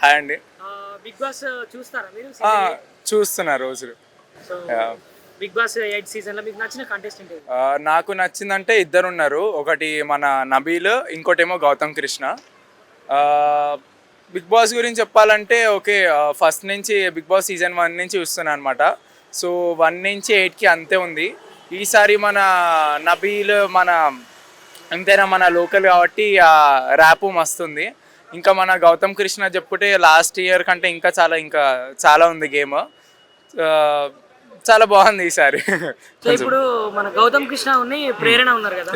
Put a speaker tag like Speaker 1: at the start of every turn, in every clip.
Speaker 1: Hi అండి.
Speaker 2: Big boss చూస్తారా మీరు?
Speaker 1: చూస్తున్నా రోజులు.
Speaker 2: సో బిగ్ బాస్ 8 సీజన్లో మీకు నచ్చిన కంటెస్టెంట్ ఏది?
Speaker 1: నాకు నచ్చిందంటే ఇద్దరు ఉన్నారు. ఒకటి మన నబీల్, ఇంకోటేమో గౌతమ్ కృష్ణ. బిగ్ బాస్ గురించి చెప్పాలంటే ఓకే, ఫస్ట్ నుంచి బిగ్ బాస్ సీజన్ 1 నుంచి చూస్తున్నాను అనమాట. సో 1 నుంచి 8కి అంతే ఉంది. ఈసారి మన నబీల్ ఎంతైనా మన లోకల్ కాబట్టి ర్యాపు మస్తుంది. ఇంకా మన గౌతమ్ కృష్ణ చెప్పుకుంటే లాస్ట్ ఇయర్ కంటే ఇంకా చాలా ఉంది గేమ్. చాలా బాగుంది ఈసారి.
Speaker 2: సో ఇప్పుడు మన గౌతమ్ కృష్ణ ప్రేరణ ఉన్నారు కదా,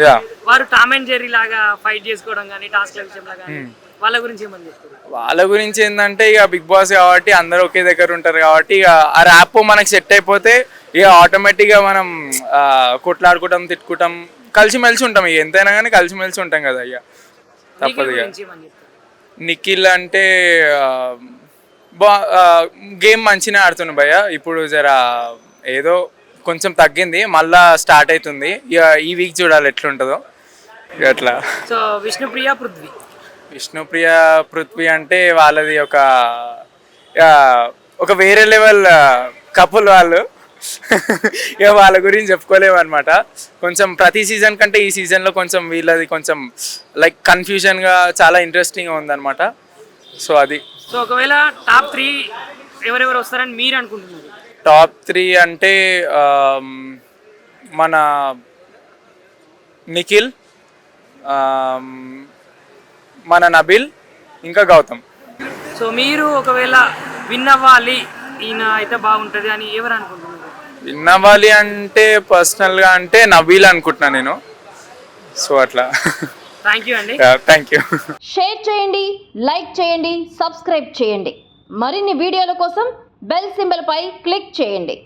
Speaker 2: వారు టామ్ అండ్ జెర్రీ లాగా ఫైట్ చేసుకోవడం కానీ టాస్క్ల విషయంలో కానీ వాళ్ళ గురించి ఏమని చెప్తారు?
Speaker 1: వాళ్ళ గురించి ఏంటంటే ఇక బిగ్ బాస్ కాబట్టి అందరూ ఒకే దగ్గర ఉంటారు కాబట్టి ఇక ఆ ర్యాప్ మనకి సెట్ అయిపోతే ఇక ఆటోమేటిక్గా మనం కొట్లాడుకుంటాం, తిట్టుకుంటాం, కలిసిమెలిసి ఉంటాం. ఇక ఎంతైనా కానీ కలిసిమెలిసి ఉంటాం కదా ఇక తప్పదు. ఇక నిఖిల్ అంటే గేమ్ మంచిగా ఆడుతున్నాడు భయ్య. ఇప్పుడు జర ఏదో కొంచెం తగ్గింది, మళ్ళా స్టార్ట్ అవుతుంది. ఇక ఈ వీక్ చూడాలి ఎట్లుంటుందో అట్లా.
Speaker 2: సో విష్ణుప్రియ
Speaker 1: పృథ్వీ అంటే వాళ్ళది ఒక వేరే లెవెల్ కపుల్ వాళ్ళు. ఇక వాళ్ళ గురించి చెప్పుకోలేము అనమాట. కొంచెం ప్రతి సీజన్ కంటే ఈ సీజన్లో కొంచెం వీళ్ళది కొంచెం లైక్ కన్ఫ్యూజన్గా చాలా ఇంట్రెస్టింగ్గా ఉందన్నమాట. సో అది.
Speaker 2: సో ఒకవేళ టాప్ 3 ఎవరెవరు వస్తారని మీరు అనుకుంటున్నారు?
Speaker 1: టాప్ 3 అంటే మన నిఖిల్, మన నబీల్, ఇంకా గౌతమ్.
Speaker 2: సో మీరు ఒకవేళ విన్ అవ్వాలి, ఈయన అయితే బాగుంటుంది అని ఎవరు అనుకుంటున్నారు?
Speaker 1: విన్ అవ్వాలి అంటే పర్సనల్గా అంటే నబీల్ అనుకుంటున్నా నేను. సో అట్లా.
Speaker 2: థ్యాంక్ యూ అండి.
Speaker 1: Thank you.
Speaker 3: షేర్ చేయండి, లైక్ చేయండి, సబ్స్క్రైబ్ చేయండి. మరిన్ని వీడియోల కోసం బెల్ సింబల్ పై క్లిక్ చేయండి.